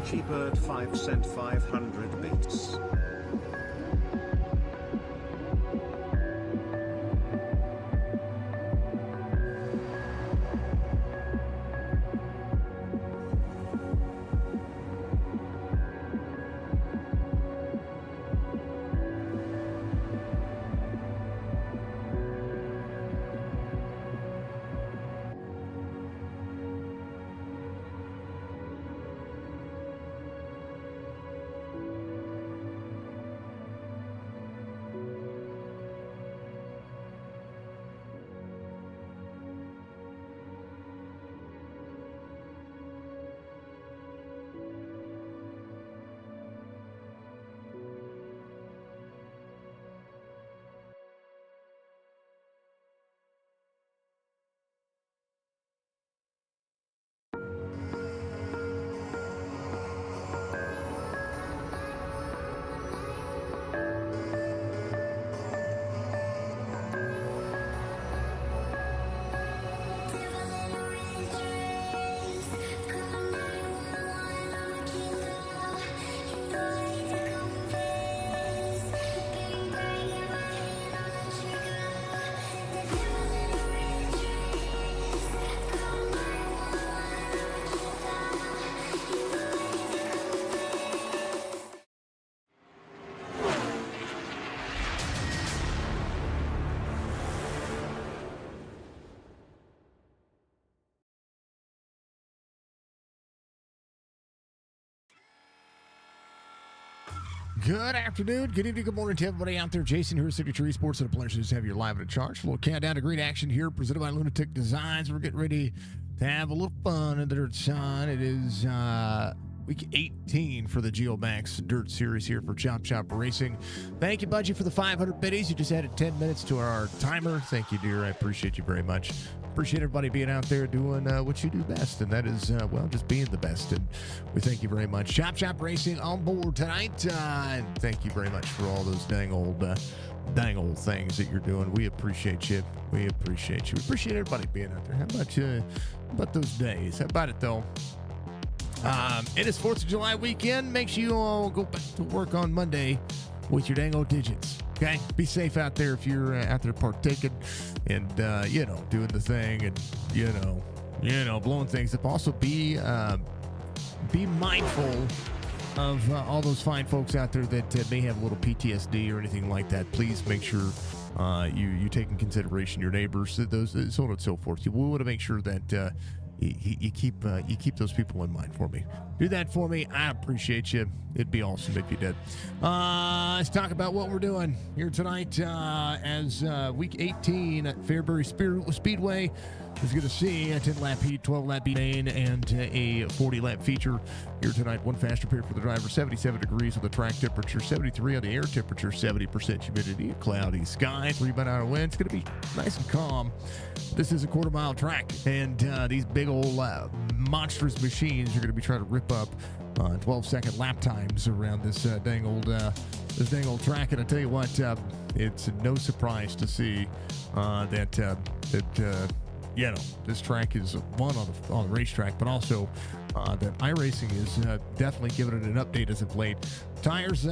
Geomax Bird 5 sent 500 bits. Good afternoon, good evening, good morning to everybody out there. Jason here, Signature Esports, and a pleasure to have you live at a charge. A little countdown to great action here, presented by Lunatic Designs. We're getting ready to have a little fun in the dirt sun. It is week 18 for the Geomax Dirt Series here for Chop Chop Racing. Thank you, Budgie, for the 500 biddies. You just added 10 minutes to our timer. Thank you, dear. I appreciate you very much. Appreciate everybody being out there doing what you do best, and that is, well, just being the best. And we thank you very much. Chop Chop Racing on board tonight. And thank you very much for all those dang old things that you're doing. We appreciate you. We appreciate you. We appreciate everybody being out there. How about those days? How about it, though? It is 4th of July weekend. Make sure you all go back to work on Monday with your dang old digits. Okay? Be safe out there if you're out there partaking and, doing the thing and, blowing things up. Also, be mindful of all those fine folks out there that may have a little PTSD or anything like that. Please make sure you take in consideration your neighbors, those, so on and so forth. We want to make sure that you keep those people in mind for me. Do that for me. I appreciate you. It'd be awesome if you did. Let's talk about what we're doing here tonight as week 18 at Fairbury Speedway is going to see a 10-lap heat, 12-lap main, and a 40-lap feature here tonight. One faster period for the driver, 77 degrees on the track temperature, 73 on the air temperature, 70% humidity, a cloudy sky, 3-mile-an-hour wind. It's going to be nice and calm. This is a quarter-mile track, and these big old monstrous machines are going to be trying to rip up 12-second lap times around this dang old track. And I tell you what, it's no surprise to see that this track is one on the racetrack, but also that iRacing is definitely giving it an update as of late. Tires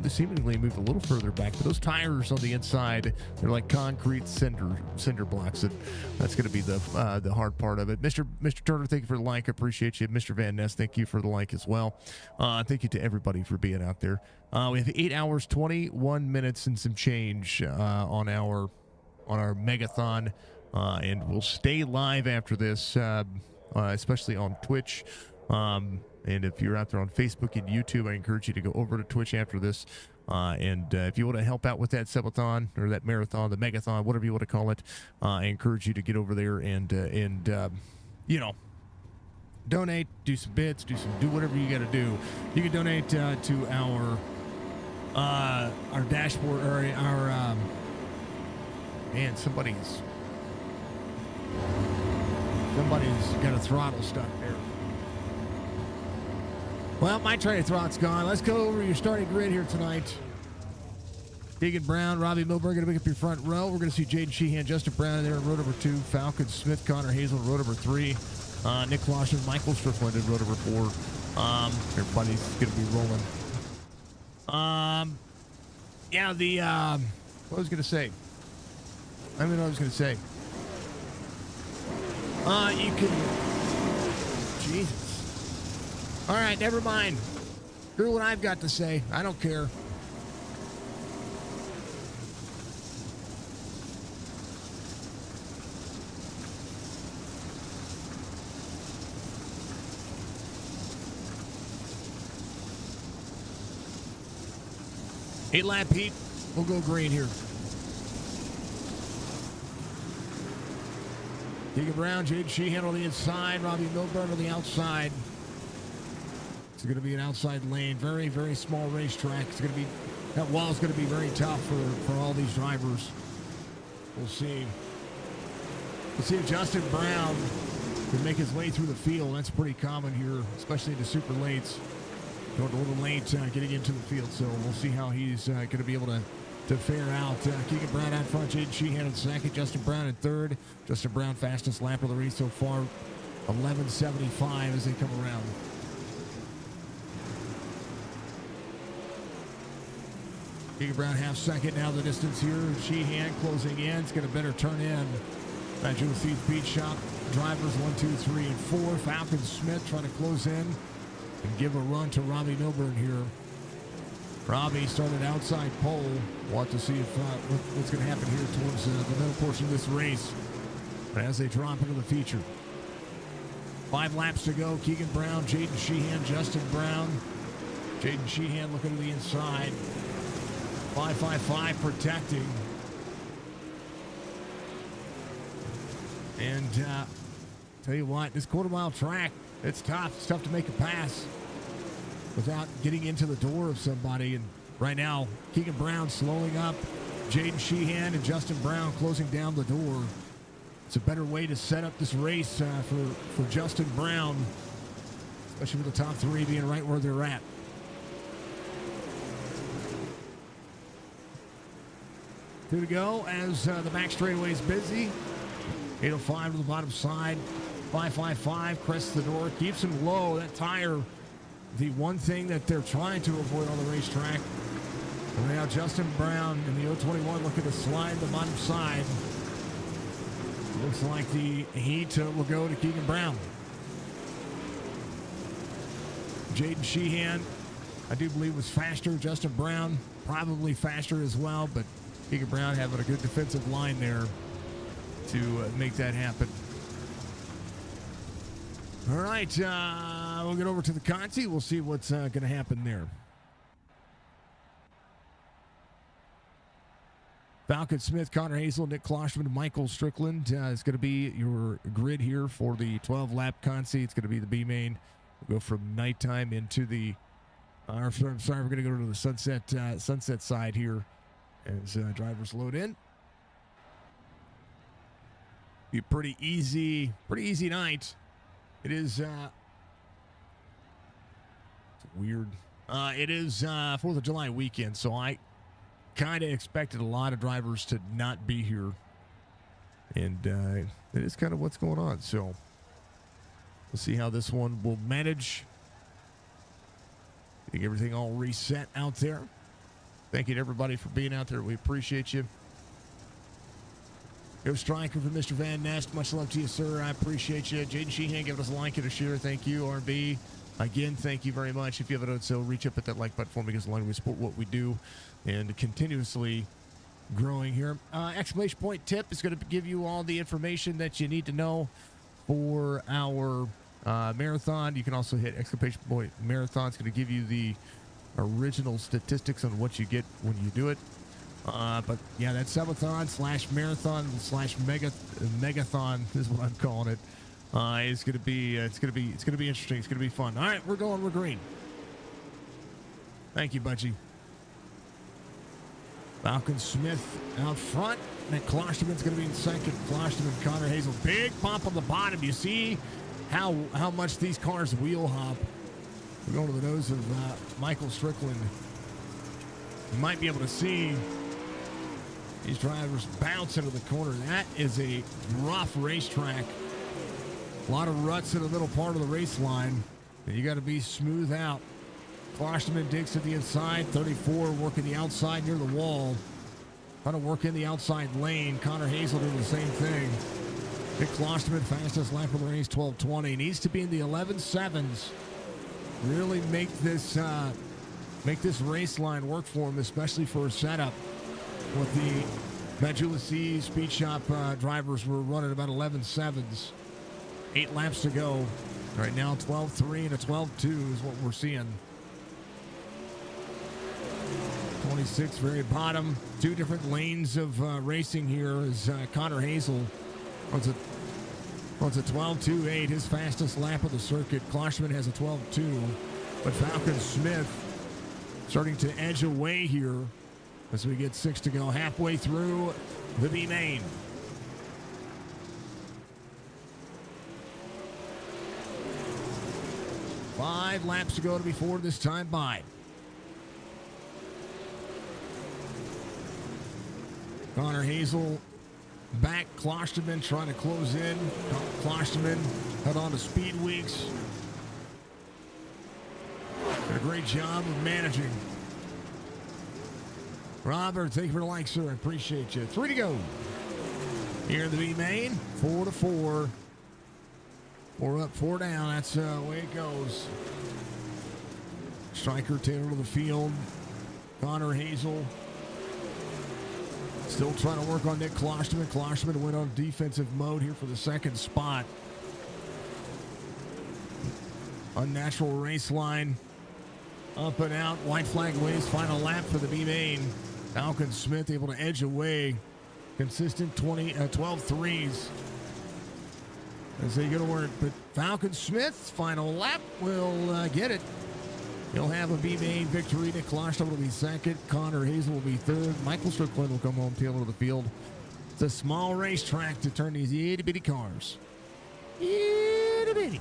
seemingly moved a little further back, but those tires on the inside, they're like concrete cinder blocks. And that's going to be the hard part of it. Mr. Turner, thank you for the like. I appreciate you. Mr. Van Ness, thank you for the like as well. Thank you to everybody for being out there. We have 8 hours, 21 minutes, and some change on our megathon. And we'll stay live after this, especially on Twitch. And if you're out there on Facebook and YouTube, I encourage you to go over to Twitch after this. And if you want to help out with that subathon or that marathon, the megathon, whatever you want to call it, I encourage you to get over there and donate, do some bits, do whatever you got to do. You can donate to our dashboard or our man. Somebody's got a throttle stuck there. Well, my train of thought's gone. Let's go over your starting grid here tonight. Keegan Brown, Robbie Milberg going to pick up your front row. We're going to see Jaden Sheehan, Justin Brown in there in row number 2, Falcon Smith, Connor Hazel in row number 3, Nick Lawson, Michael Strickland in row number 4. Everybody's gonna be rolling. Yeah, what was I gonna say? I don't know what I was gonna say. You can. Jesus. All right, never mind. Hear what I've got to say. I don't care. Eight lap heat. We'll go green here. Keegan Brown, Jade Sheehan on the inside, Robbie Milburn on the outside. It's going to be an outside lane. Very, very small racetrack. It's going to be, that wall's going to be very tough for all these drivers. We'll see. We'll see if Justin Brown can make his way through the field. That's pretty common here, especially in the super lates. Going a little late getting into the field, so we'll see how he's going to be able to fare out. Keegan Brown out front, Jaden Sheehan in second, Justin Brown in third. Justin Brown fastest lap of the race so far, 11:75 as they come around. Keegan Brown half second now the distance here. Sheehan closing in. It's going to better turn in. Jewel Thief Beach Shop drivers 1, 2, 3, and 4. Falcon Smith trying to close in and give a run to Robbie Milburn here. Robbie started outside pole. We'll have to see if what's going to happen here towards the middle portion of this race as they drop into the feature. 5 laps to go. Keegan Brown, Jaden Sheehan, Justin Brown. Jaden Sheehan looking to the inside. 555 protecting. And tell you what, this quarter-mile track, it's tough. It's tough to make a pass without getting into the door of somebody. And right now, Keegan Brown slowing up. Jaden Sheehan and Justin Brown closing down the door. It's a better way to set up this race for Justin Brown, especially with the top 3 being right where they're at. Two to go as the back straightaway is busy. 805 to the bottom side. 555 crests the door, keeps him low. That tire, the one thing that they're trying to avoid on the racetrack. And now Justin Brown in the 021 looking to slide the bottom side. Looks like the heat will go to Keegan Brown. Jaden Sheehan, I do believe, was faster. Justin Brown, probably faster as well, but Keegan Brown having a good defensive line there to make that happen. All right, we'll get over to the Conti. We'll see what's going to happen there. Falcon Smith, Connor Hazel, Nick Klosterman, Michael Strickland is going to be your grid here for the 12-lap Conti. It's going to be the B main. We'll go from nighttime into the. I'm sorry, we're going to go to the sunset side here as drivers load in. Be a pretty easy night. It is it's weird. It is 4th of July weekend, so I kind of expected a lot of drivers to not be here. And it is kind of what's going on. So we'll see how this one will manage. Getting everything all reset out there. Thank you to everybody for being out there. We appreciate you. Go Striker for Mr. Van Nest. Much love to you, sir. I appreciate you. Jaden Sheehan giving us a like and a share. Thank you, RB. Again, thank you very much. If you haven't done so, reach up at that like button for me because along we support what we do and continuously growing here. Exclamation point tip is going to give you all the information that you need to know for our marathon. You can also hit exclamation point marathon. It's going to give you the original statistics on what you get when you do it. But yeah, that subathon/marathon/megathon is what I'm calling it. It's gonna be interesting. It's gonna be fun. All right, we're green. Thank you, Budgie. Falcon Smith out front. Nick Klosterman's gonna be in second. Klosterman, Connor Hazel, big pump on the bottom. You see how much these cars wheel hop. We're going to the nose of Michael Strickland. You might be able to see these drivers bounce into the corner. That is a rough racetrack. A lot of ruts in the middle part of the race line. You got to be smooth out. Klosterman digs to the inside. 34 working the outside near the wall. Trying to work in the outside lane. Connor Hazel doing the same thing. Nick Klosterman, fastest lap of the race, 12:20. Needs to be in the 11.7s. Really make this race line work for him, especially for a setup. With the Majulasi Speed Shop drivers were running about 11.7s. 8 laps to go. Right now, 12.3 and a 12.2 is what we're seeing. 26, very bottom. 2 different lanes of racing here as Connor Hazel runs a 12.28, his fastest lap of the circuit. Klosterman has a 12.2, but Falcon Smith starting to edge away here as we get 6 to go, halfway through the B main. Five laps to go to before this time by. Connor Hazel back. Klosterman trying to close in. Klosterman held on to Speed Weeks. Did a great job of managing. Robert, thank you for the like, sir. I appreciate you. 3 to go. Here in the B main, 4 to 4. 4 up, 4 down. That's the way it goes. Striker, Taylor to the field. Connor Hazel still trying to work on Nick Klosterman. Klosterman went on defensive mode here for the second spot. Unnatural race line. Up and out. White flag waves. Final lap for the B main. Falcon Smith able to edge away. Consistent 12 threes as they go to work. But Falcon Smith's final lap will get it. He'll have a B main victory. Nick Klosterman will be second. Connor Hazel will be third. Michael Strickland will come home tail of the field. It's a small racetrack to turn these itty bitty cars. Itty bitty.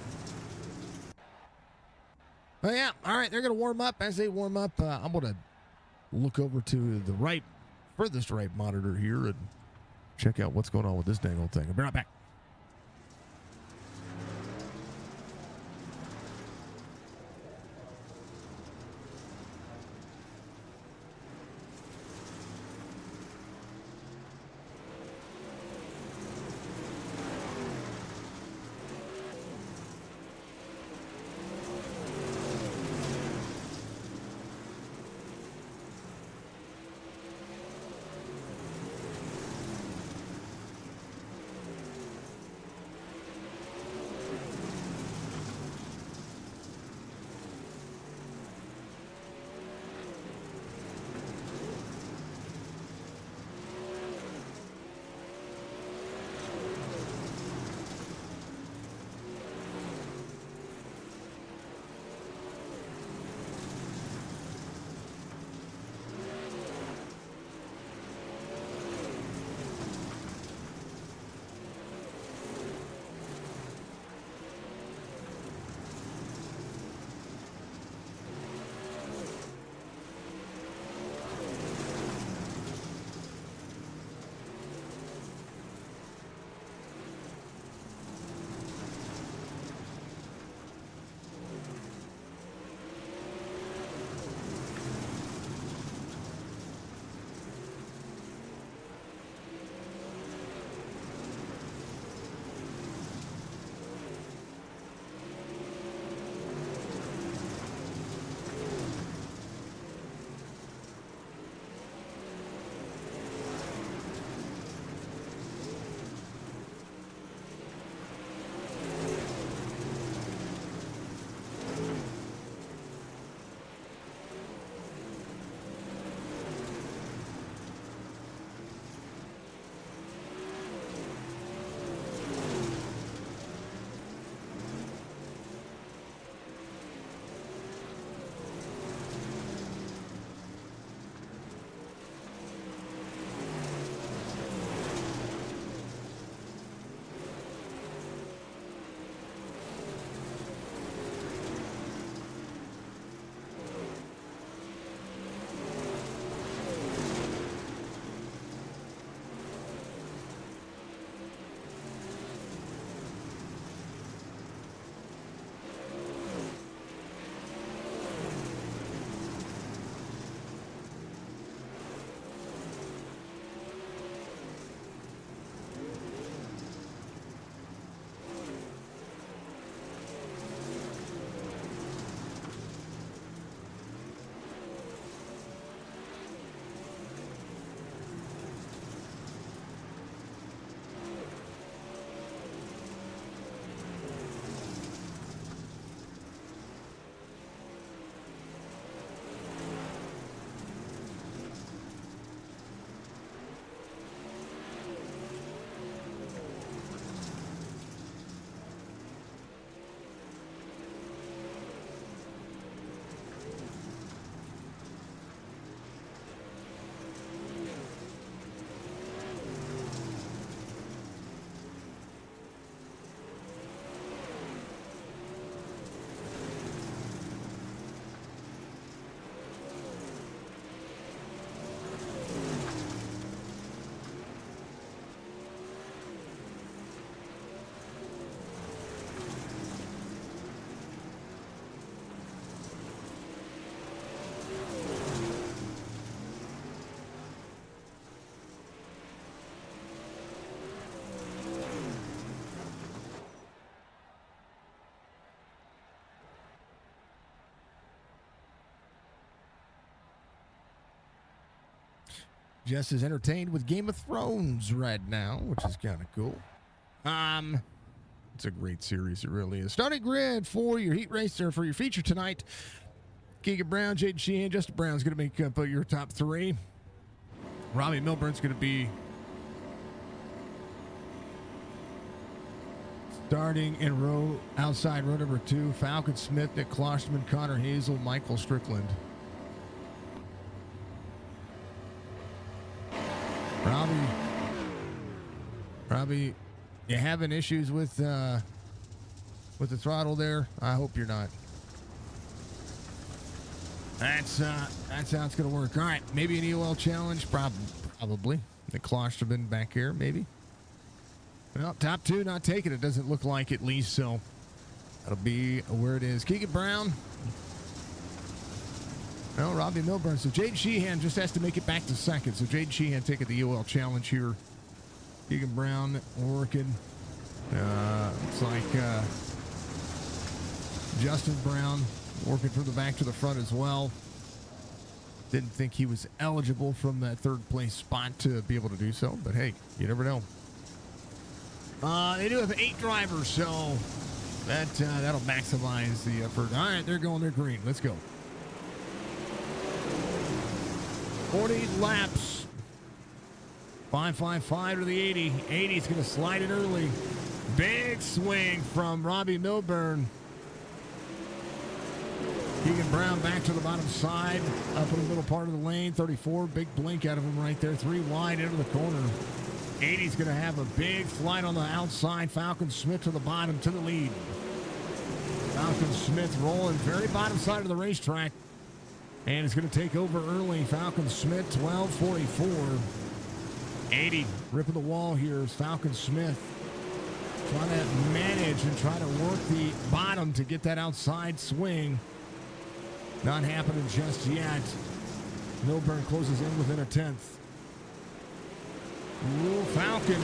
Oh yeah, all right, they're going to warm up. As they warm up, I'm going to look over to the furthest right monitor here and check out what's going on with this dang old thing. I'll be right back. just as entertained with Game of Thrones right now, which is kind of cool. It's a great series. It really is. Starting grid for your heat racer for your feature tonight. Keegan Brown, Jaden Sheehan, Justin Brown's going to make up your top three. Robbie Milburn's going to be starting in row outside row number 2. Falcon Smith, Nick Klosterman, Connor Hazel, Michael Strickland. Robbie, you having issues with the throttle there? I hope you're not. That's how it's gonna work. All right, maybe an EOL challenge, probably. Nick Klosterman back here, maybe. Well, top 2 not taking it. Doesn't look like at least, so that'll be where it is. Keegan Brown. No, Robbie Milburn. So Jaden Sheehan just has to make it back to second. So Jaden Sheehan taking the EOL challenge here. Keegan Brown working. Looks like Justin Brown working from the back to the front as well. Didn't think he was eligible from that third place spot to be able to do so, but hey, you never know. They do have 8 drivers, so that'll maximize the effort. All right, they're going. They're green. Let's go. 40 laps. 555 to the 80. 80's going to slide it early. Big swing from Robbie Milburn. Keegan Brown back to the bottom side. Up in the middle part of the lane. 34. Big blink out of him right there. 3 wide into the corner. 80's going to have a big flight on the outside. Falcon Smith to the bottom to the lead. Falcon Smith rolling very bottom side of the racetrack. And it's going to take over early. Falcon Smith, 12:44. 80 ripping the wall here is Falcon Smith. Trying to manage and try to work the bottom to get that outside swing. Not happening just yet. Milburn closes in within a 10th. Ooh, Falcon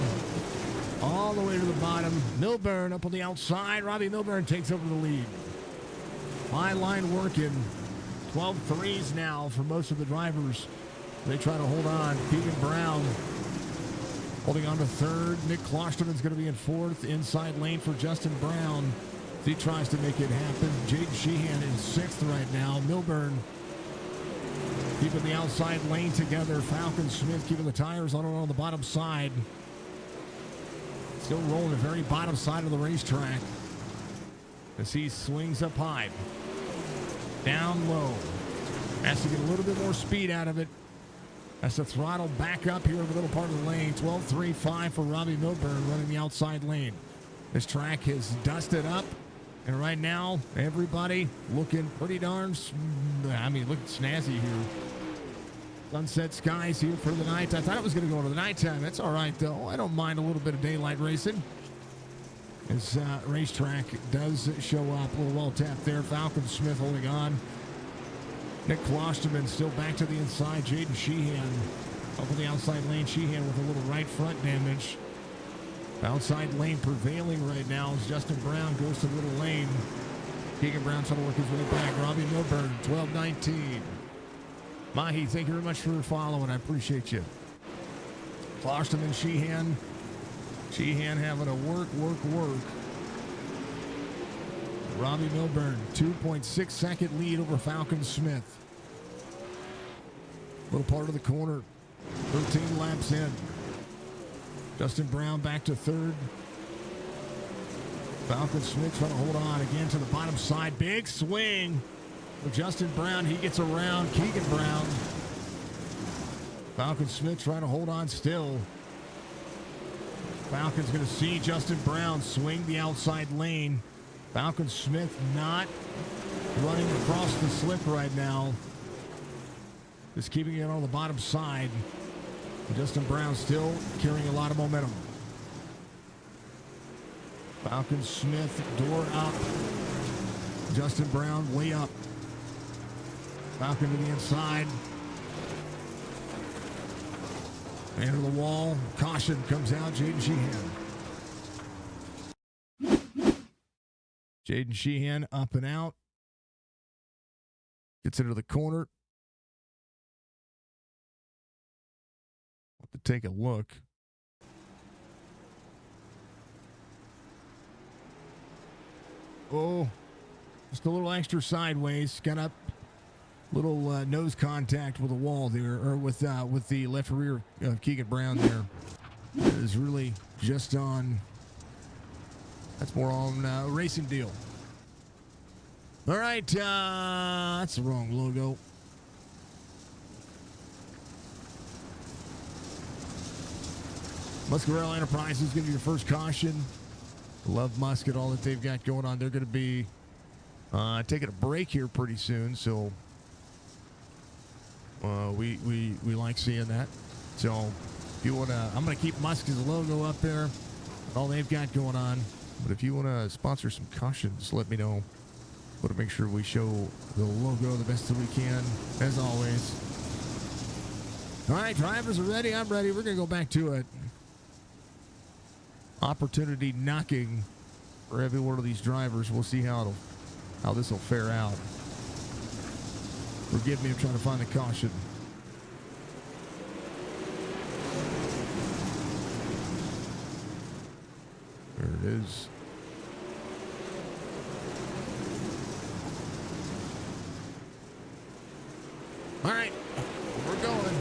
all the way to the bottom. Milburn up on the outside. Robbie Milburn takes over the lead. High line working. 12 threes now for most of the drivers. They try to hold on. Keegan Brown holding on to third. Nick Klosterman's going to be in fourth. Inside lane for Justin Brown. He tries to make it happen. Jaden Sheehan in sixth right now. Milburn keeping the outside lane together. Falcon Smith keeping the tires on the bottom side. Still rolling the very bottom side of the racetrack as he swings up high. Down low. Has to get a little bit more speed out of it. Has to throttle back up here in the middle part of the lane. 12.35 for Robbie Milburn running the outside lane. This track has dusted up. And right now, everybody looking pretty darn, looking snazzy here. Sunset skies here for the night. I thought it was going to go into the nighttime. That's all right, though. I don't mind a little bit of daylight racing. This racetrack does show up. A little well tapped there. Falcon Smith holding on. Nick Klosterman still back to the inside. Jaden Sheehan up in the outside lane. Sheehan with a little right front damage. Outside lane prevailing right now as Justin Brown goes to the little lane. Keegan Brown trying to work his way back. Robbie Milburn, 12-19. Mahi, thank you very much for following. I appreciate you. Klosterman, Sheehan. Sheehan having a work. Robbie Milburn, 2.6 second lead over Falcon Smith. Little part of the corner, 13 laps in. Justin Brown back to third. Falcon Smith trying to hold on again to the bottom side. Big swing for Justin Brown. He gets around Keegan Brown. Falcon Smith trying to hold on still. Falcon's going to see Justin Brown swing the outside lane. Falcon Smith not running across the slip right now. Just keeping it on the bottom side. Justin Brown still carrying a lot of momentum. Falcon Smith, door up. Justin Brown way up. Falcon to the inside. Into the wall. Caution comes out. Jaden Sheehan. Jaden Sheehan up and out. Gets into the corner. take a look. Oh, just a little extra sideways. Got up, little nose contact with the wall there, or with the left rear of Keegan Brown there. That is really just on. That's more on a racing deal. All right, that's the wrong logo. Muscarella Enterprises going to be your first caution. Love Musket, all that they've got going on. They're going to be taking a break here pretty soon, so we like seeing that. So if you want to, I'm going to keep Musket's logo up there, all they've got going on. But if you want to sponsor some cautions, let me know. Want to make sure we show the logo the best that we can, as always. All right, drivers are ready. I'm ready. We're going to go back to it. Opportunity knocking for every one of these drivers. We'll see how this will fare out. Forgive me, I'm trying to find the caution. There it is. All right, we're going.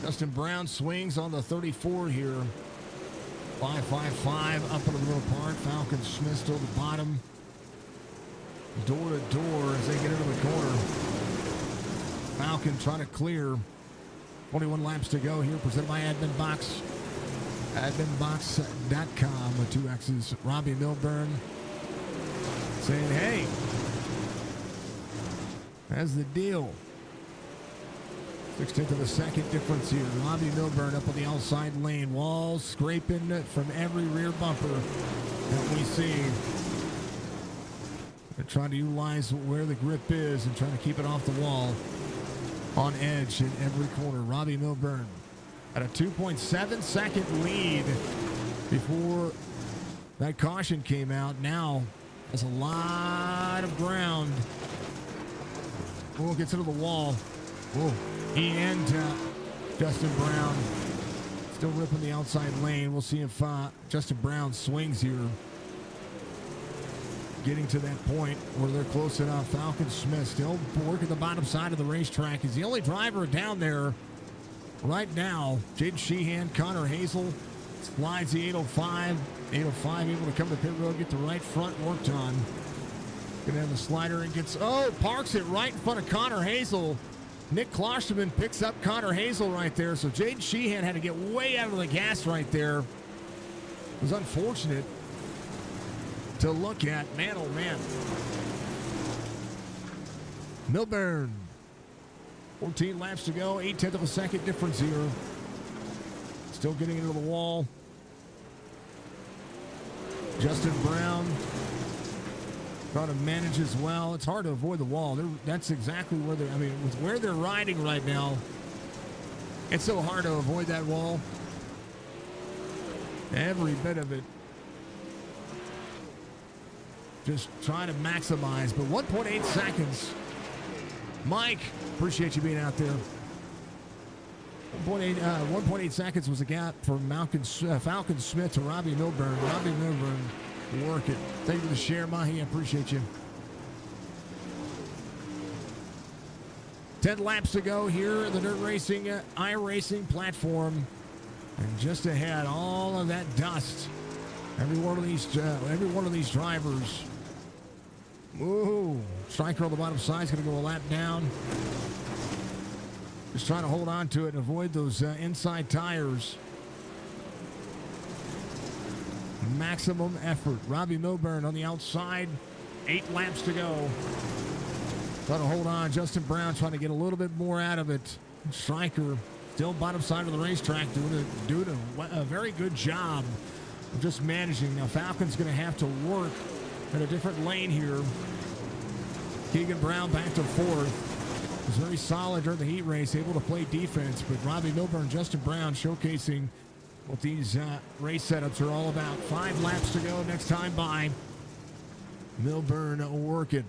Justin Brown swings on the 34 here. 555 up into the middle part. Falcon Smith still at the bottom. Door to door as they get into the corner. Falcon trying to clear. 21 laps to go here, presented by Admin Box. AdminBox.com with 2 X's. Robbie Milburn saying, hey, that's the deal. 1/16 of a second difference here. Robbie Milburn up on the outside lane. Walls scraping from every rear bumper that we see. They're trying to utilize where the grip is and trying to keep it off the wall. On edge in every corner. Robbie Milburn at a 2.7 second lead before that caution came out. Now has a lot of ground. Oh, gets into the wall. Whoa. He and Justin Brown still ripping the outside lane. We'll see if Justin Brown swings here. Getting to that point where they're close enough. Falcon Smith still working the bottom side of the racetrack. He's the only driver down there right now. Jaden Sheehan, Connor Hazel slides the 805. 805 able to come to pit road, get the right front worked on. Gonna have the slider and parks it right in front of Connor Hazel. Nick Klosterman picks up Connor Hazel right there. So Jaden Sheehan had to get way out of the gas right there. It was unfortunate to look at. Man, oh man. Milburn. 14 laps to go. 0.8 of a second difference here. Still getting into the wall. Justin Brown trying to manage as well. It's hard to avoid the wall. That's exactly where they're, with where they're riding right now, it's so hard to avoid that wall. Every bit of it. Just trying to maximize, but 1.8 seconds. Mike, appreciate you being out there. 1.8 seconds was a gap from Falcon Smith to Robbie Milburn. Robbie Milburn work it. Thank you for the share, Mahi. I appreciate you. 10 laps to go here at the Dirt Racing iRacing platform. And just ahead, all of that dust. Every one of these drivers. Whoa. Striker on the bottom side is going to go a lap down. Just trying to hold on to it and avoid those inside tires. Maximum effort. Robbie Milburn on the outside. 8 laps to go. Trying to hold on. Justin Brown trying to get a little bit more out of it. Striker still bottom side of the racetrack doing a very good job of just managing. Now Falcon's going to have to work in a different lane here. Keegan Brown back to 4th. Was very solid during the heat race, able to play defense, but Robbie Milburn and Justin Brown showcasing what these race setups are all about. 5 laps to go next time by. Milburn working.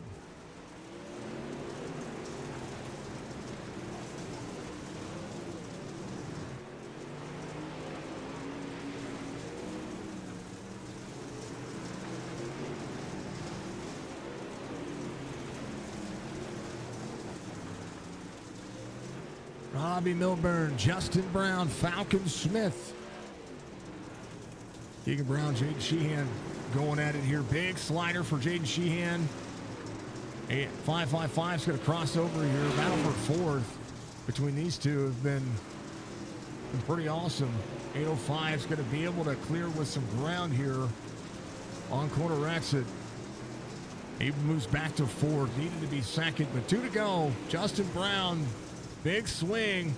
Robbie Milburn, Justin Brown, Falcon Smith. Keegan Brown, Jaden Sheehan going at it here. Big slider for Jaden Sheehan. 555 is going to cross over here. Battle for fourth between these two have been pretty awesome. 805 is going to be able to clear with some ground here on corner exit. He moves back to fourth. Needed to be second, but 2 to go. Justin Brown, big swing.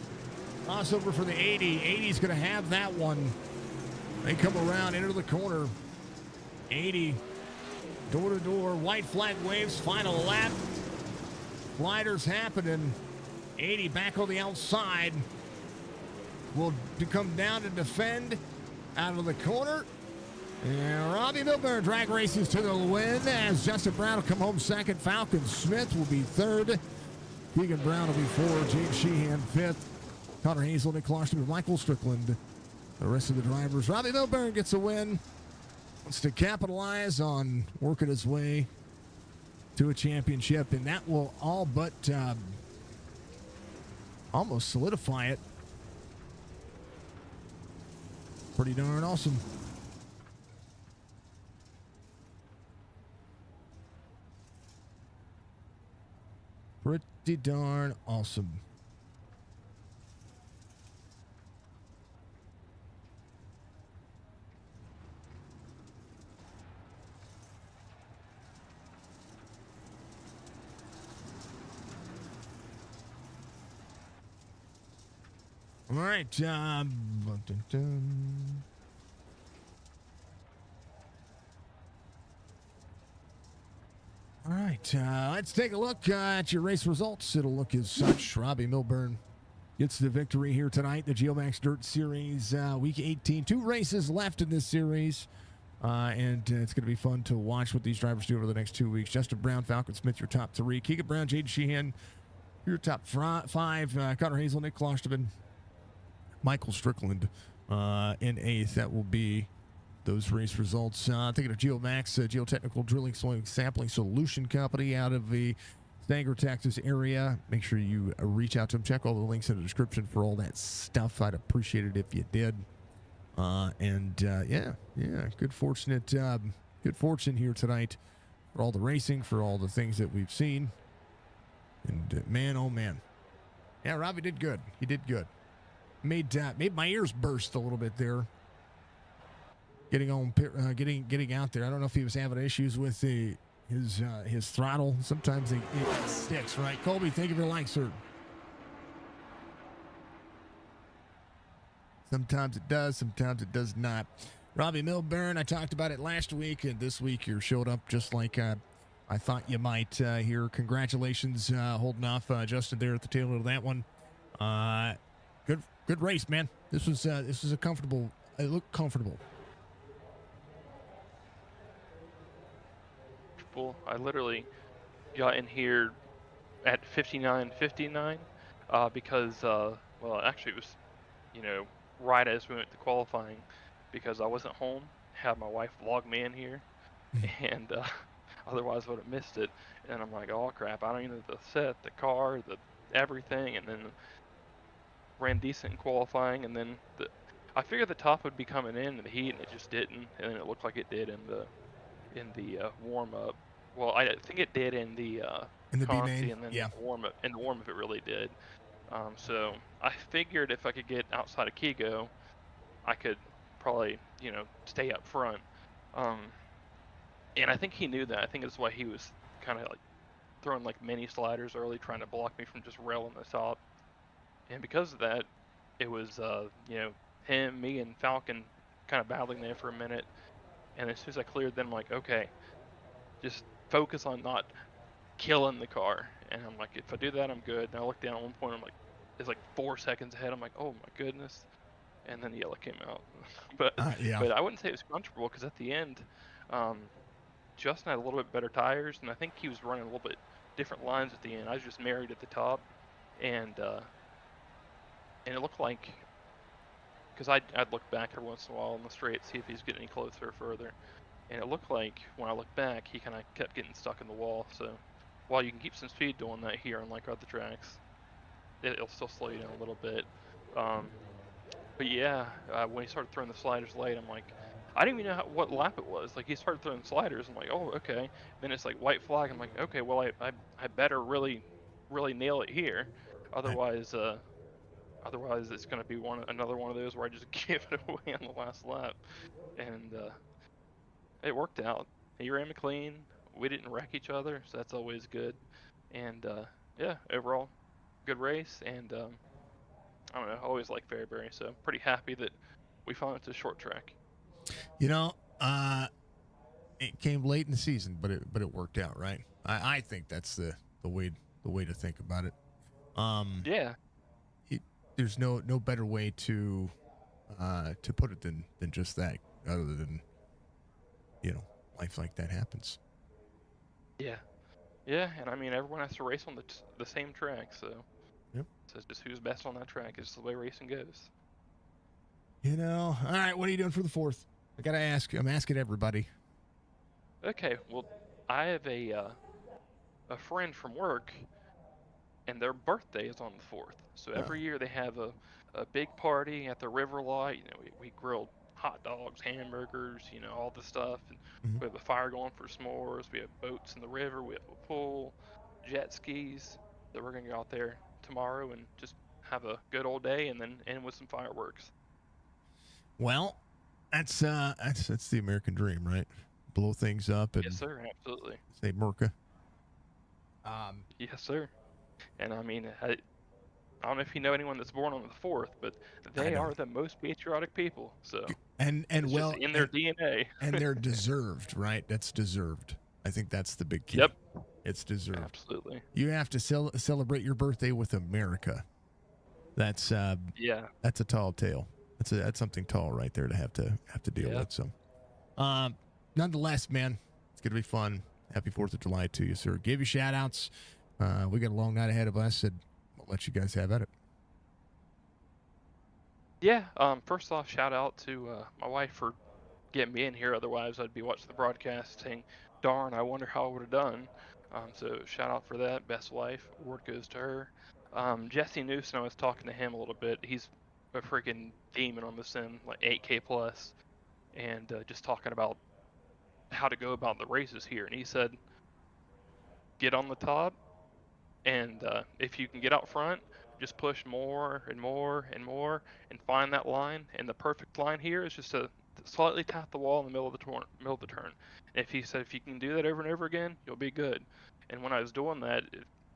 Crossover for the 80. 80 is going to have that one. They come around into the corner. 80, door to door, white flag waves, final lap. Sliders happening. 80 back on the outside. Will come down to defend out of the corner. And Robbie Milburn drag races to the win as Justin Brown will come home second. Falcon Smith will be third. Keegan Brown will be fourth. James Sheehan fifth. Connor Hazel, Nick Clarkson, Michael Strickland. The rest of the drivers. Robbie Milburn gets a win. Wants to capitalize on working his way to a championship, and that will all but almost solidify it. Pretty darn awesome. Pretty darn awesome. All right. All right. Let's take a look at your race results. It'll look as such. Robbie Milburn gets the victory here tonight. The Geomax Dirt Series, week 18. 2 races left in this series. And it's going to be fun to watch what these drivers do over the next 2 weeks. Justin Brown, Falcon Smith, your top 3. Keegan Brown, Jaden Sheehan, your top 5. Connor Hazel, Nick Klosterman, Michael Strickland in 8th. That will be those race results. Thinking of Geomax, geotechnical drilling sampling solution company out of the Sanger, Texas area. Make sure you reach out to them. Check all the links in the description for all that stuff. I'd appreciate it if you did. Yeah, good fortune here tonight for all the racing, for all the things that we've seen. And man, oh man, yeah, Robbie did good. He did good. Made my ears burst a little bit there. Getting out there. I don't know if he was having issues with his throttle. Sometimes it sticks, right? Colby, thank you for the like, sir. Sometimes it does, sometimes it does not. Robbie Milburn, I talked about it last week, and this week you showed up just like I thought you might here. Congratulations, holding off Justin there at the tail of that one. Good race, man. This was a comfortable. It looked comfortable. I literally got in here at 59:59 because well, actually it was right as we went to qualifying because I wasn't home. Had my wife vlog me in here, and otherwise I would have missed it. And I'm like, oh crap! I don't even know the set, the car, the everything, and then ran decent in qualifying, and then I figured the top would be coming in the heat, and it just didn't. And then it looked like it did in the warm up. Well, I think it did in the Conti, and then yeah. the warm up. In the warm up, it really did. So I figured if I could get outside of Kigo, I could probably stay up front. And I think he knew that. I think that's why he was kind of like throwing like mini sliders early, trying to block me from just railing the top. And because of that, it was him, me, and Falcon kind of battling there for a minute. And as soon as I cleared them, I'm like, okay, just focus on not killing the car. And I'm like, if I do that, I'm good. And I looked down at one point, I'm like, it's like 4 seconds ahead. I'm like, oh my goodness. And then the yellow came out. but I wouldn't say it was comfortable because at the end, Justin had a little bit better tires, and I think he was running a little bit different lines at the end. I was just married at the top, and it looked like, because I'd look back every once in a while on the straight, see if he's getting any closer or further. And it looked like when I looked back, he kind of kept getting stuck in the wall. So while you can keep some speed doing that here, unlike other tracks, it'll still slow you down a little bit. Um, but yeah, when he started throwing the sliders late, I'm like, I didn't even know what lap it was. Like he started throwing sliders. I'm like, oh, okay. Then it's like white flag. I'm like, okay, well, I better really nail it here, Right. otherwise otherwise it's gonna be another one of those where I just give it away on the last lap. And it worked out. He ran me clean. We didn't wreck each other, so that's always good. And yeah, overall, good race. And I don't know, I always like Fairbury, so I'm pretty happy that we found it to short track. You know, it came late in the season, but it worked out, right? I think that's the way to think about it. Um, Yeah, it, there's no better way to put it than just that, other than life like that happens. yeah, yeah. And I mean, everyone has to race on the same track, so Yep. it's just who's best on that track is the way racing goes. All right. What are you doing for the fourth? I gotta ask. I'm asking everybody. Okay, well, I have a friend from work, and their birthday is on the 4th. So Oh. every year they have a big party at the river lot. We grilled hot dogs, hamburgers, all the stuff. And Mhm. we have a fire going for s'mores. We have boats in the river. We have a pool, jet skis. So we're going to go out there tomorrow and just have a good old day and then end with some fireworks. Well, that's the American dream, right? Blow things up Yes, and sir. Absolutely. say Merca. Yes, sir. And I mean, I don't know if you know anyone that's born on the 4th, but I they don't. are the most patriotic people. So And it's just well, in their DNA. and they're deserved, right? That's deserved. I think that's the big key. Yep, It's deserved. absolutely. You have to celebrate your birthday with America. That's Yeah, that's a tall tale. That's something tall right there to have to deal yeah. with. So, nonetheless, man, it's gonna be fun. Happy 4th of July to you, sir. Give you shout outs. We got a long night ahead of us, and I'll let you guys have at it. Yeah, first off, shout out to my wife for getting me in here. Otherwise, I'd be watching the broadcast saying, darn, I wonder how I would have done. So shout out for that. Best wife. Award goes to her. Jesse Newsom, I was talking to him a little bit. He's a freaking demon on the sim, like 8K plus, and just talking about how to go about the races here. And he said, get on the top, and if you can get out front, just push more and more and more, and find that line. And the perfect line here is just to slightly tap the wall in the middle of the turn. And if he said if you can do that over and over again, you'll be good. And when I was doing that,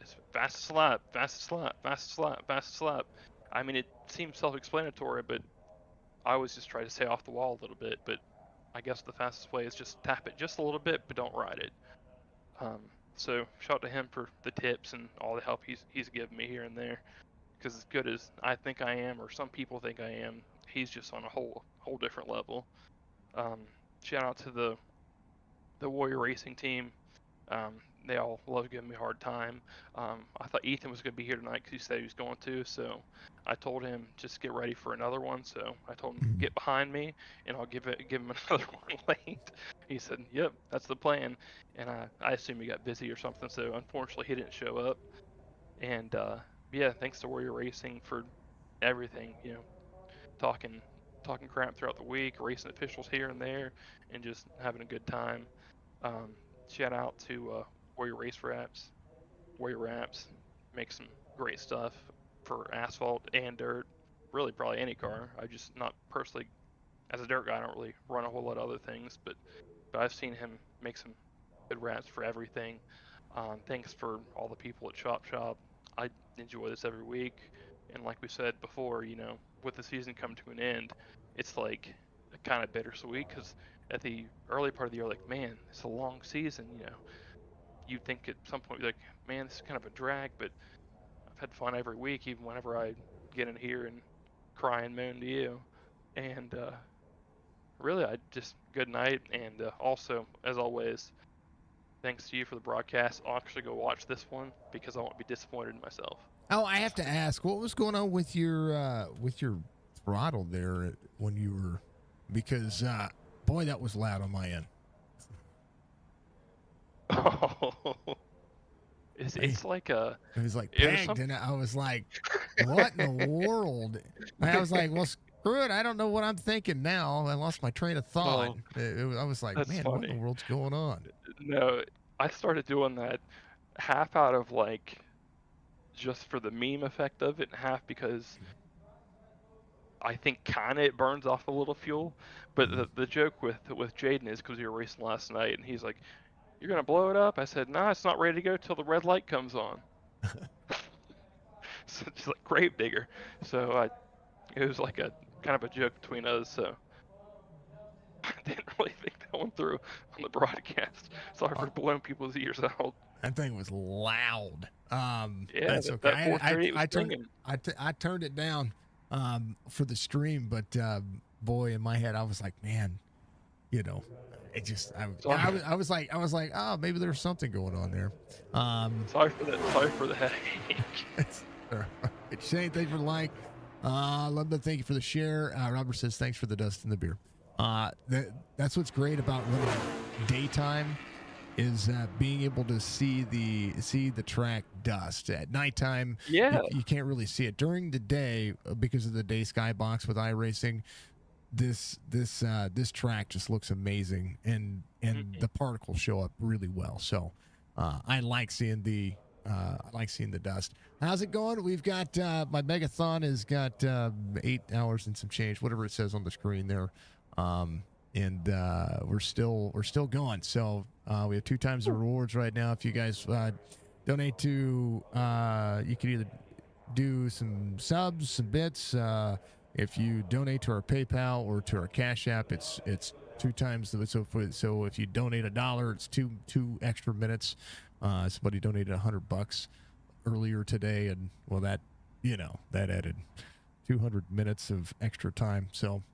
it's fastest lap, fastest lap, fastest lap, fastest lap. I mean, it seems self-explanatory, but I always just try to stay off the wall a little bit. But I guess the fastest way is just tap it just a little bit, but don't ride it. So shout out to him for the tips and all the help he's given me here and there. Because as good as I think I am, or some people think I am, he's just on a whole different level. Um, Shout out to the Warrior Racing team. They all love giving me a hard time. I thought Ethan was going to be here tonight because he said he was going to, so I told him just get ready for another one. So I told him get behind me, and I'll give him another one late. He said, "Yep, that's the plan." And I assume he got busy or something, so unfortunately he didn't show up. And yeah, thanks to Warrior Racing for everything. Talking talking crap throughout the week, racing officials here and there, and just having a good time. Um, Shout out to Warrior Race Wraps. Warrior Wraps make some great stuff for asphalt and dirt. Really, probably any car. I just not personally, as a dirt guy, I don't really run a whole lot of other things, but I've seen him make some good wraps for everything. Thanks for all the people at Chop Shop. I enjoy this every week, and like we said before, with the season coming to an end, it's like kind of bittersweet because at the early part of the year, like, man, it's a long season. You think at some point, like, man, this is kind of a drag, but I've had fun every week, even whenever I get in here and cry and moan to you. And really, I just good night, and also, as always, thanks to you for the broadcast. I'll actually go watch this one because I won't be disappointed in myself. Oh, I have to ask, what was going on with your throttle there when you were? Because boy, that was loud on my end. Oh, it's Hey, it's like a it was like it was pegged, some and I was like, what in the world? I was like, well, screw it. I don't know what I'm thinking now. I lost my train of thought. Oh, I was like, that's man, what in the funny. world's going on? No, I started doing that half out of like just for the meme effect of it, and half because I think kind of it burns off a little fuel. But Mhm. the joke with Jaden is because we were racing last night, and he's like, "You're gonna blow it up." I said, "Nah, it's not ready to go till the red light comes on." So it's like grave digger. So it was like a kind of a joke between us. So I didn't really think that one through on the broadcast. Sorry Uh, for blowing people's ears out. that thing was loud. Yeah, That's okay. that 438 was singing. I turned it down for the stream, but boy, in my head, I was like, man, you know, it just Sorry, I was like, oh, maybe there's something going on there. sorry for that. Sorry for the headache. It's, Shane, thank you for the like. Love to thank you for the share. Robert says thanks for the dust and the beer. That's what's great about running daytime is being able to see the track dust at nighttime. Yeah. You can't really see it during the day because of the day skybox with iRacing. This track just looks amazing, and the particles show up really well. So I like seeing the dust. How's it going? We've got my megathon has got 8 hours and some change, whatever it says on the screen there, and we're still going. So we have 2 times the rewards right now. If you guys donate to, you can either do some subs, some bits. If you donate to our PayPal or to our Cash App, it's 2 times the so if you donate $1, it's two extra minutes. Somebody donated $100 earlier today, and well, that added 200 minutes of extra time. So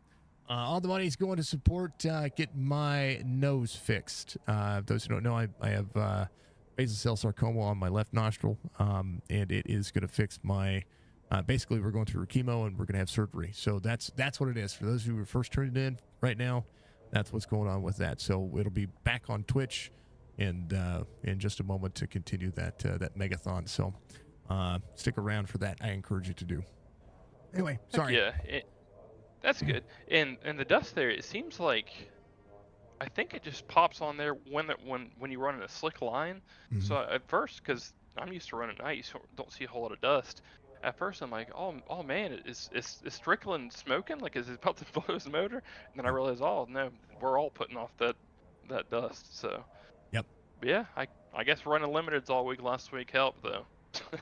all the money is going to support get my nose fixed. Those who don't know, I have basal cell sarcoma on my left nostril, and it is going to fix my. Basically, we're going through chemo and we're going to have surgery. So that's what it is. For those who are first tuned in right now, that's what's going on with that. So it'll be back on Twitch and in just a moment to continue that megathon. So stick around for that. I encourage you to do. Anyway, sorry. Yeah, that's good. And the dust there, it seems like I think it just pops on there when you run in a slick line. Mhm. So at first, because I'm used to running at night, you don't see a whole lot of dust. At first, I'm like, oh man, is Strickland smoking? Like, is it about to blow his motor? And then I realize, oh no, we're all putting off that dust. So Yep. but yeah, I guess running limiteds all week last week helped though.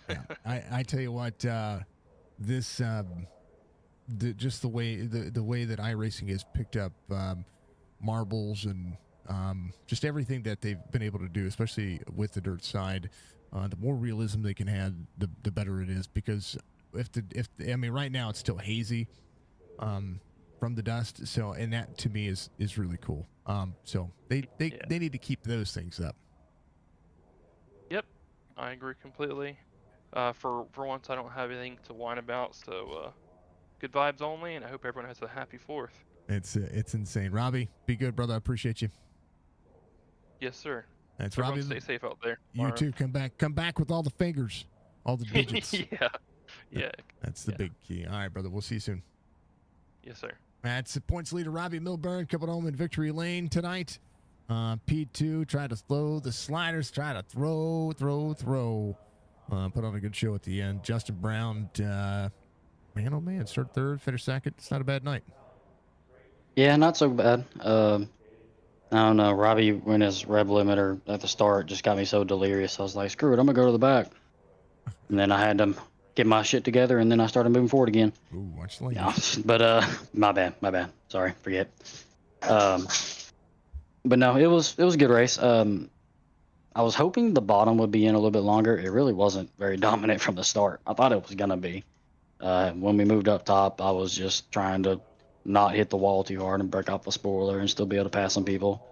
Yeah. I tell you what, this just the way that iRacing has picked up marbles and just everything that they've been able to do, especially with the dirt side. The more realism they can add, the better it is. Because right now it's still hazy from the dust. So, and that to me is really cool. So they need to keep those things up. Yep, I agree completely. For once, I don't have anything to whine about. So good vibes only, and I hope everyone has a happy 4th. It's insane. Robbie, be good, brother. I appreciate you. Yes, sir. That's Everyone Robbie. stay safe out there. You too. Come back with all the fingers, all the digits. yeah. That's the big key. All right, brother. We'll see you soon. Yes, sir. That's the points leader, Robbie Milburn, coming home in victory lane tonight. P2 tried to slow the sliders, try to throw. Put on a good show at the end. Justin Brown, man, oh man, start third, finish second. It's not a bad night. Yeah, not so bad. I don't know. Robbie went his rev limiter at the start, just got me so delirious. I was like, screw it, I'm going to go to the back. And then I had to get my shit together, and then I started moving forward again. Ooh, watch the lane. Yeah, but my bad. Sorry, forget. But no, it was a good race. I was hoping the bottom would be in a little bit longer. It really wasn't very dominant from the start. I thought it was going to be. When we moved up top, I was just trying to not hit the wall too hard and break off the spoiler and still be able to pass some people.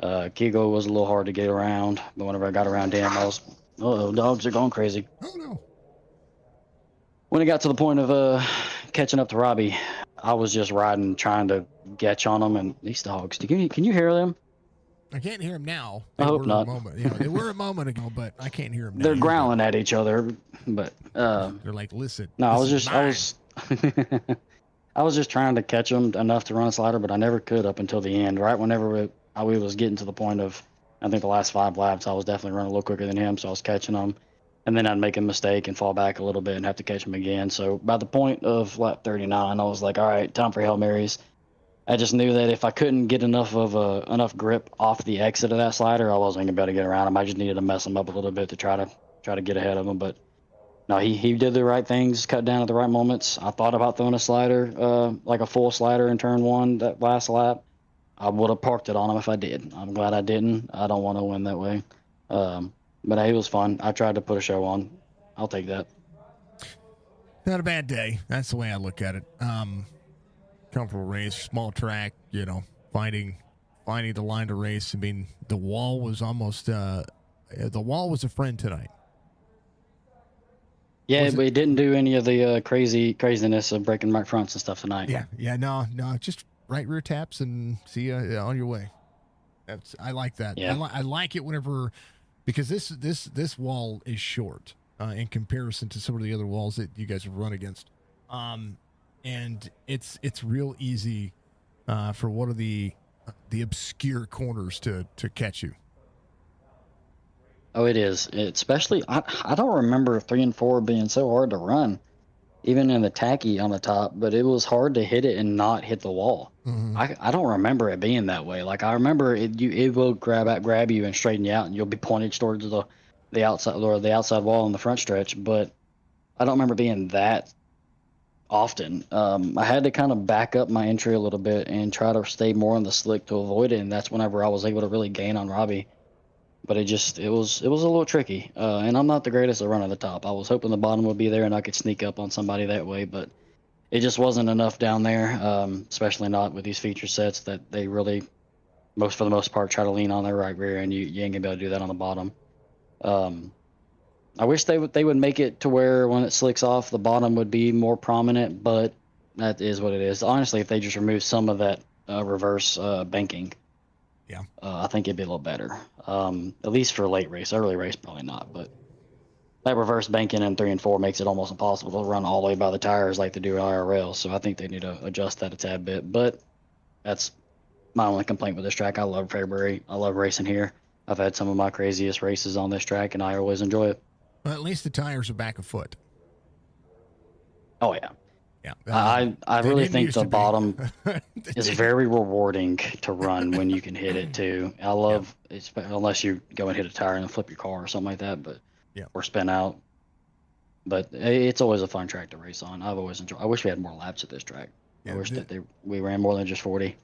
Kigo was a little hard to get around, but whenever I got around him, I was, dogs are going crazy. Oh no. When it got to the point of catching up to Robbie, I was just riding, trying to catch on them, and these dogs, can you hear them? I can't hear them now. I hope not. They were a moment ago, but I can't hear them now. They're growling at each other. But They're like, listen. no, I was this is just I mine." was I was just trying to catch him enough to run a slider, but I never could up until the end. Right whenever we was getting to the point of, I think the last 5 laps, I was definitely running a little quicker than him, so I was catching him, and then I'd make a mistake and fall back a little bit and have to catch him again. So by the point of lap 39, I was like, all right, time for Hail Marys. I just knew that if I couldn't get enough grip off the exit of that slider, I wasn't gonna be able to get around him. I just needed to mess him up a little bit to try to get ahead of him, but. No, he did the right things, cut down at the right moments. I thought about throwing a slider, like a full slider in turn 1 that last lap. I would have parked it on him if I did. I'm glad I didn't. I don't want to win that way. But hey, it was fun. I tried to put a show on. I'll take that. Not a bad day. That's the way I look at it. Comfortable race, small track, finding the line to race. I mean, the wall was almost, the wall was a friend tonight. Yeah, but it didn't do any of the craziness of breaking right fronts and stuff tonight. Yeah, no, just right rear taps and see you on your way. I like that. Yeah. I like it whenever, because this wall is short in comparison to some of the other walls that you guys have run against, and it's real easy for one of the obscure corners to catch you. Oh, it is. Especially, I don't remember 3 and 4 being so hard to run, even in the tacky on the top, but it was hard to hit it and not hit the wall. Mm-hmm. I don't remember it being that way. Like, I remember it will grab you and straighten you out, and you'll be pointed towards the outside wall in the front stretch, but I don't remember being that often. I had to kind of back up my entry a little bit and try to stay more on the slick to avoid it, and that's whenever I was able to really gain on Robbie. But it was a little tricky, and I'm not the greatest at running the top. I was hoping the bottom would be there and I could sneak up on somebody that way, but it just wasn't enough down there, especially not with these feature sets that they really, for the most part, try to lean on their right rear, and you ain't gonna be able to do that on the bottom. I wish they would make it to where when it slicks off, the bottom would be more prominent, but that is what it is. Honestly, if they just remove some of that reverse banking. Yeah. I think it'd be a little better. At least for late race. Early race, probably not. But that reverse banking in 3 and 4 makes it almost impossible to run all the way by the tires like they do IRL. So I think they need to adjust that a tad bit. But that's my only complaint with this track. I love Fairbury. I love racing here. I've had some of my craziest races on this track, and I always enjoy it. Well, at least the tires are back a foot. Oh, yeah. Yeah, I really think the to be. bottom is very rewarding to run when you can hit it too. I love it, unless you go and hit a tire and flip your car or something like that, but or spin out. But it's always a fun track to race on. I've always enjoyed. I wish we had more laps at this track. I wish that we ran more than just 40.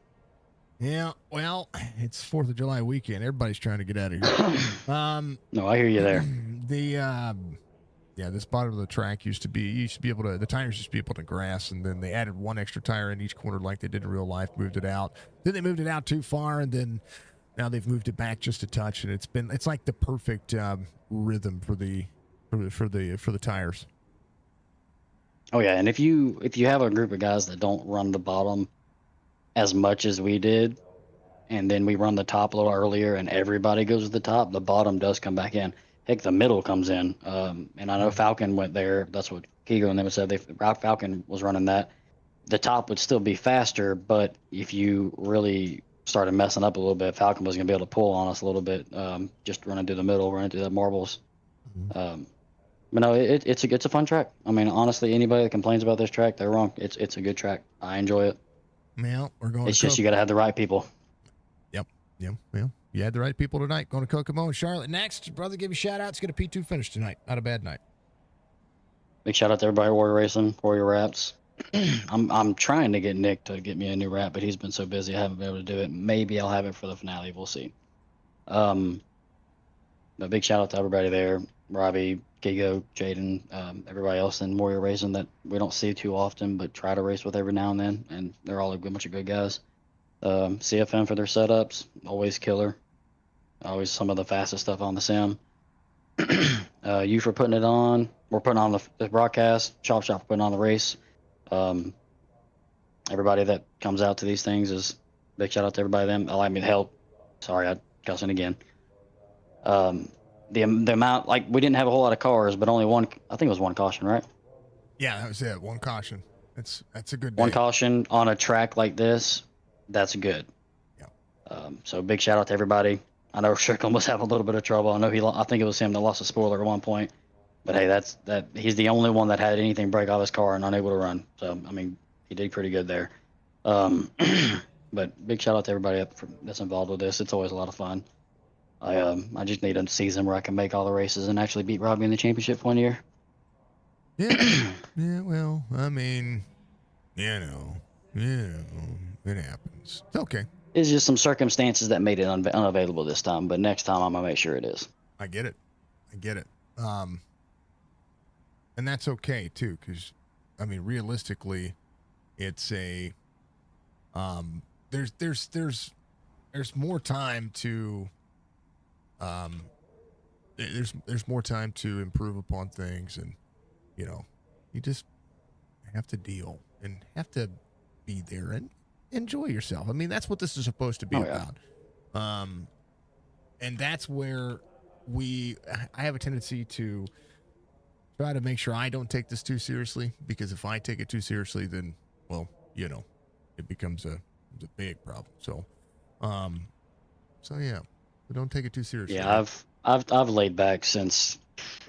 Yeah, well, it's 4th of July weekend. Everybody's trying to get out of here. No, I hear you there. This bottom of the track used to be able to, the tires used to be able to grass, and then they added one extra tire in each corner like they did in real life, moved it out. Then they moved it out too far, and then now they've moved it back just a touch, and it's like the perfect rhythm for the tires. Oh yeah, and if you have a group of guys that don't run the bottom as much as we did, and then we run the top a little earlier and everybody goes to the top, the bottom does come back in. Heck, the middle comes in. And I know Falcon went there. That's what Kigo and them said. Falcon was running that. The top would still be faster, but if you really started messing up a little bit, Falcon was going to be able to pull on us a little bit, just running through the middle, running through the marbles. Mm-hmm. But no, it's a fun track. I mean, honestly, anybody that complains about this track, they're wrong. It's a good track. I enjoy it. Well, we're going. It's just you got to have the right people. Yep. Well, you had the right people tonight. Going to Kokomo and Charlotte next. Brother, give you a shout out. It's going to P2 finish tonight. Not a bad night. Big shout out to everybody at Warrior Racing, Warrior Wraps. I'm trying to get Nick to get me a new wrap, but he's been so busy I haven't been able to do it. Maybe I'll have it for the finale. We'll see. But big shout out to everybody there. Robbie, Gigo, Jaden, everybody else in Warrior Racing that we don't see too often, but try to race with every now and then. And they're all a bunch of good guys. CFM for their setups, always killer. Always some of the fastest stuff on the sim. You for putting it on. We're putting on the broadcast. Chop Shop for putting on the race. Everybody that comes out to these things is big shout out to everybody. Them allow me to help. Sorry, I cussing again. the amount, like, we didn't have a whole lot of cars, but only one. I think it was one caution, right? Yeah, that was it. One caution. That's a good day. One caution on a track like this. That's good. Yeah. So big shout out to everybody. I know Strickland was having a little bit of trouble. I know I think it was him that lost a spoiler at one point. But hey, he's the only one that had anything break off his car and unable to run. So I mean, he did pretty good there. But big shout out to everybody that's involved with this. It's always a lot of fun. I just need a season where I can make all the races and actually beat Robbie in the championship one year. Yeah. Yeah. Well, I mean, it happens. It's okay. It's just some circumstances that made it unavailable this time. But next time, I'm gonna make sure it is. I get it. And that's okay too, because I mean, realistically, it's a there's more time to there's more time to improve upon things, and you just have to deal and have to be there and enjoy yourself. I mean, that's what this is supposed to be about. And that's where I have a tendency to try to make sure I don't take this too seriously, because if I take it too seriously, then, well, it becomes a big problem. So yeah, but don't take it too seriously. Yeah, I've laid back since,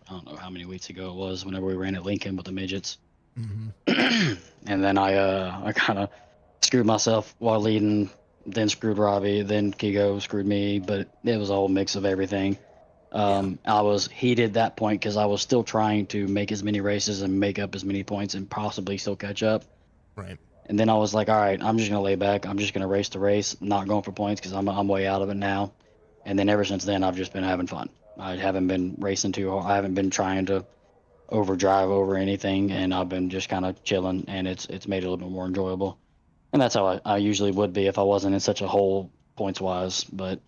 I don't know how many weeks ago it was, whenever we ran at Lincoln with the midgets. Mm-hmm. And then I kind of screwed myself while leading, then screwed Robbie, then Kigo screwed me, but it was a whole mix of everything. I was heated at that point because I was still trying to make as many races and make up as many points and possibly still catch up. Right. And then I was like, all right, I'm just going to lay back. I'm just going to race the race, not going for points because I'm way out of it now. And then ever since then, I've just been having fun. I haven't been racing too hard. I haven't been trying to overdrive over anything, and I've been just kind of chilling, and it's made it a little bit more enjoyable. And that's how I usually would be if I wasn't in such a hole points-wise. But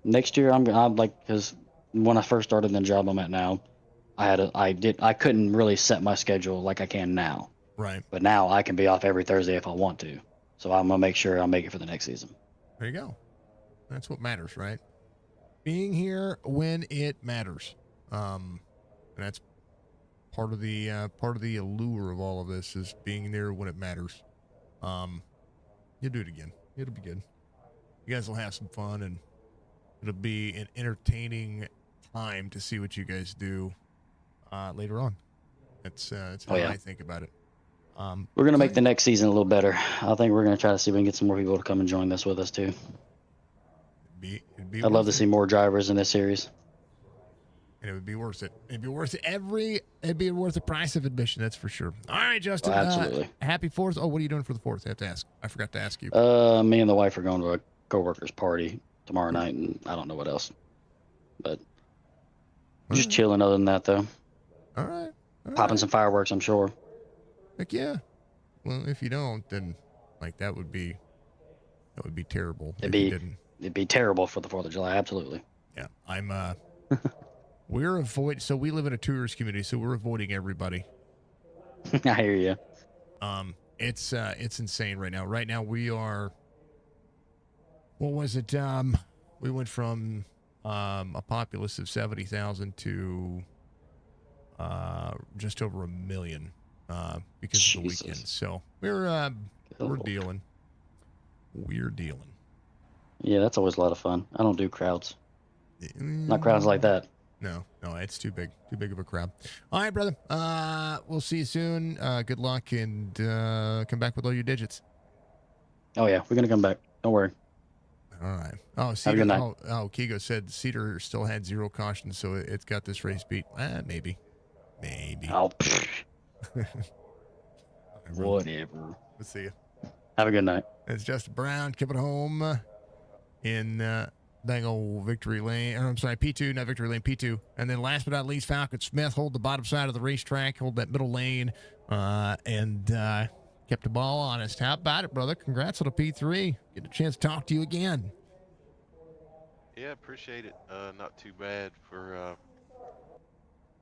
next year, I'm like, because when I first started the job I'm at now, I couldn't really set my schedule like I can now. Right. But now I can be off every Thursday if I want to. So I'm gonna make sure I'll make it for the next season. There you go. That's what matters, right? Being here when it matters. And that's part of the allure of all of this, is being there when it matters. You'll do it again. It'll be good. You guys will have some fun, and it'll be an entertaining time to see what you guys do later on. That's how I think about it. We're gonna make the next season a little better. I think we're gonna try to see if we can get some more people to come and join this with us too. I'd love to see more drivers in this series. And it would be worth it. It'd be worth the price of admission, that's for sure. All right, Justin. Absolutely. Happy 4th. Oh, what are you doing for the 4th? I have to ask. I forgot to ask you. Me and the wife are going to a coworker's party tomorrow night, and I don't know what else. But just chilling other than that, though. All right. Popping some fireworks, I'm sure. Heck yeah. Well, if you don't, then that would be terrible. It'd be terrible for the 4th of July, absolutely. Yeah. I'm so we live in a tourist community, so we're avoiding everybody. I hear you. It's insane right now. Right now we are, what was it? We went from a populace of 70,000 to just over 1 million because of the weekend. So we're dealing. We're dealing. Yeah, that's always a lot of fun. I don't do crowds. Not crowds like that. No, it's too big of a crowd. All right, brother. We'll see you soon. Good luck, and come back with all your digits. Oh yeah, we're gonna come back. Don't worry. All right. Oh, Cedar. Kigo said Cedar still had 0 cautions, so it's got this race beat. Maybe. Oh. Whatever. Let's see you. Have a good night. It's Justin Brown coming home in dang old Victory Lane. Or, I'm sorry, P2, not Victory Lane, P2. And then last but not least, Falcon Smith hold the bottom side of the racetrack, hold that middle lane, and kept the ball honest. How about it, brother? Congrats on a P3. Get a chance to talk to you again. Yeah, appreciate it. Not too bad for a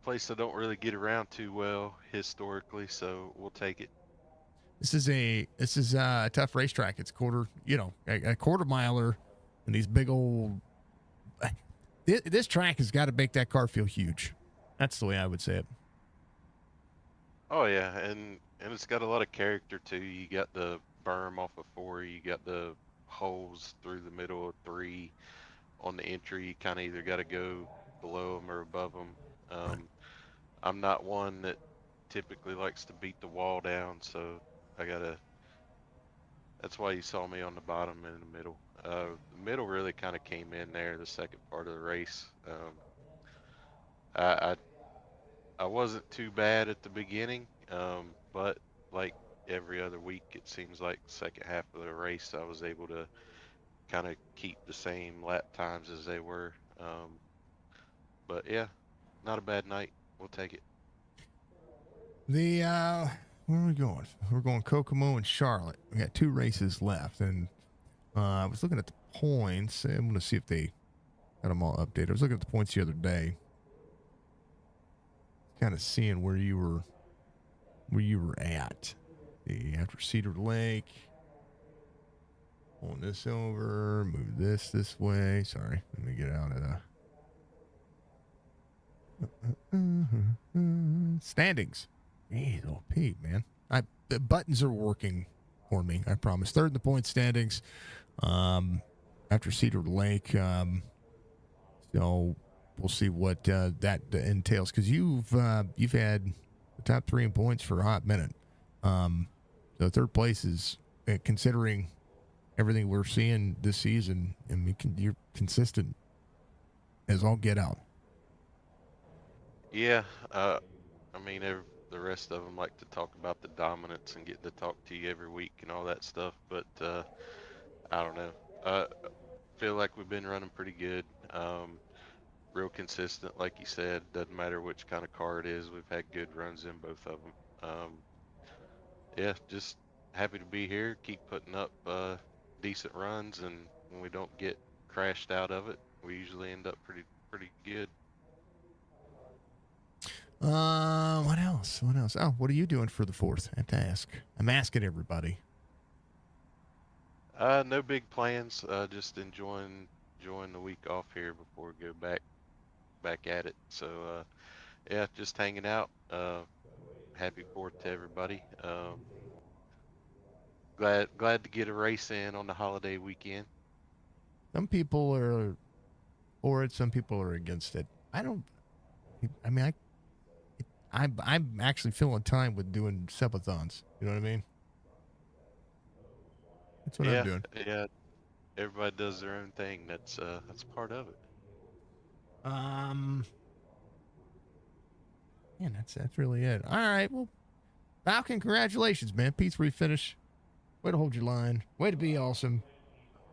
place I don't really get around too well historically, so we'll take it. This is a tough racetrack. It's a quarter miler, and these big old. This track has got to make that car feel huge. That's the way I would say it. Oh yeah, and it's got a lot of character too. You got the berm off of 4, you got the holes through the middle of 3 on the entry. You kind of either got to go below them or above them. I'm not one that typically likes to beat the wall down, so I gotta. That's why you saw me on the bottom and in the middle. The middle really kind of came in there the second part of the race. I, I I wasn't too bad at the beginning, but like every other week, it seems like second half of the race, I was able to kind of keep the same lap times as they were. But yeah, not a bad night. We'll take it. The where are we going? We're going Kokomo and Charlotte. We got 2 races left, and I was looking at the points. I'm going to see if they got them all updated. I was looking at the points the other day, kind of seeing where you were at. After Cedar Lake, pulling this over, move this way. Sorry, let me get out of the standings. Hey, little Pete, man. The buttons are working for me. I promise. Third in the point standings. After Cedar Lake. So we'll see what that entails, because you've had the top 3 in points for a hot minute. So third place is, considering everything we're seeing this season, I mean, you're consistent as all get out. Yeah, I mean, the rest of them like to talk about the dominance and getting to talk to you every week and all that stuff, but I don't know. Feel like we've been running pretty good. Real consistent, like you said. Doesn't matter which kind of car it is. We've had good runs in both of them. Yeah, just happy to be here. Keep putting up decent runs, and when we don't get crashed out of it, we usually end up pretty good. What else? What else? Oh, what are you doing for the 4th? I have to ask. I'm asking everybody. No big plans. Just enjoying the week off here before we go back at it. So yeah, just hanging out. Happy 4th to everybody. Glad to get a race in on the holiday weekend. Some people are for it. Some people are against it. I don't. I mean, I'm actually filling time with doing subathons. You know what I mean? That's what I'm doing. Yeah. Everybody does their own thing. That's part of it. Yeah, that's really it. All right, well, Falcon, congratulations, man. P3 finish. Way to hold your line. Way to be awesome.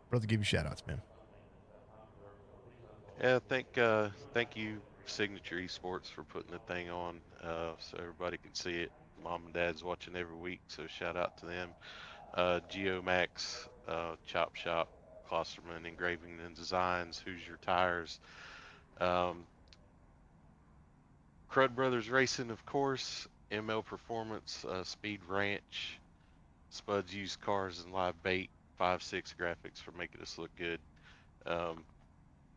Brother, give you shout outs, man. Yeah, thank you, Signature Esports, for putting the thing on so everybody can see it. Mom and Dad's watching every week, so shout out to them. Geomax, Chop Shop, Klosterman Engraving and Designs, Hoosier Tires, Crud Brothers Racing, of course, ML Performance, Speed Ranch, Spud's Used Cars and Live Bait, 5-6 Graphics for making us look good.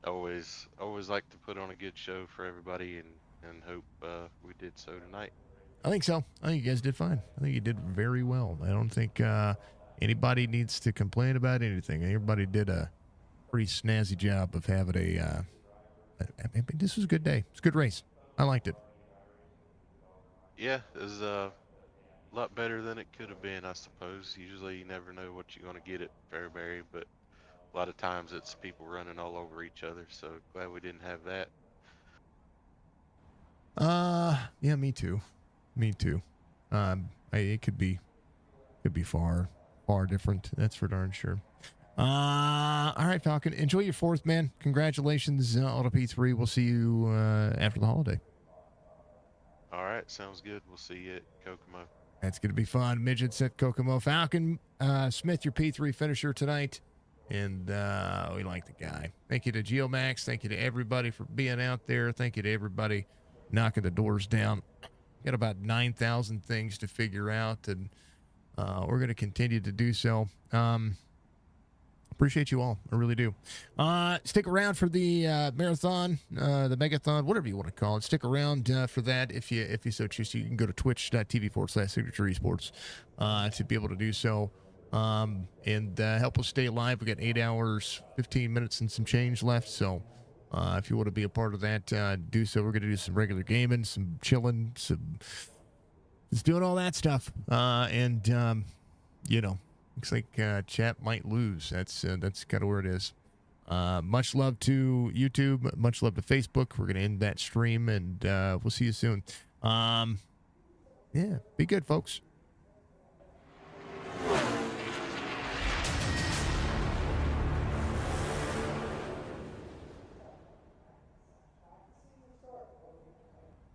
Always like to put on a good show for everybody, and hope we did so tonight. I think so. I think you guys did fine. I think you did very well. I don't think anybody needs to complain about anything. Everybody did a pretty snazzy job of having a. This was a good day. It's a good race. I liked it. Yeah, it was a lot better than it could have been, I suppose. Usually, you never know what you're going to get at Fairbury, but a lot of times it's people running all over each other. So glad we didn't have that. Yeah, me too. It could be far different. That's for darn sure. All right, Falcon. Enjoy your 4th, man. Congratulations on a P3. We'll see you after the holiday. All right, sounds good. We'll see you at Kokomo. That's going to be fun. Midgets at Kokomo. Falcon Smith, your P3 finisher tonight. And we like the guy. Thank you to Geomax. Thank you to everybody for being out there. Thank you to everybody knocking the doors down. Got about 9,000 things to figure out, and we're going to continue to do so. Appreciate you all. I really do. Stick around for the marathon, the megathon, whatever you want to call it. Stick around for that if you so choose. You can go to twitch.tv/signature esports to be able to do so. And help us stay alive. We got 8 hours, 15 minutes, and some change left. So if you want to be a part of that, do so. We're going to do some regular gaming, some chilling, some just doing all that stuff. Looks like chat might lose. That's kind of where it is. Much love to YouTube. Much love to Facebook. We're going to end that stream, and we'll see you soon. Yeah, be good, folks.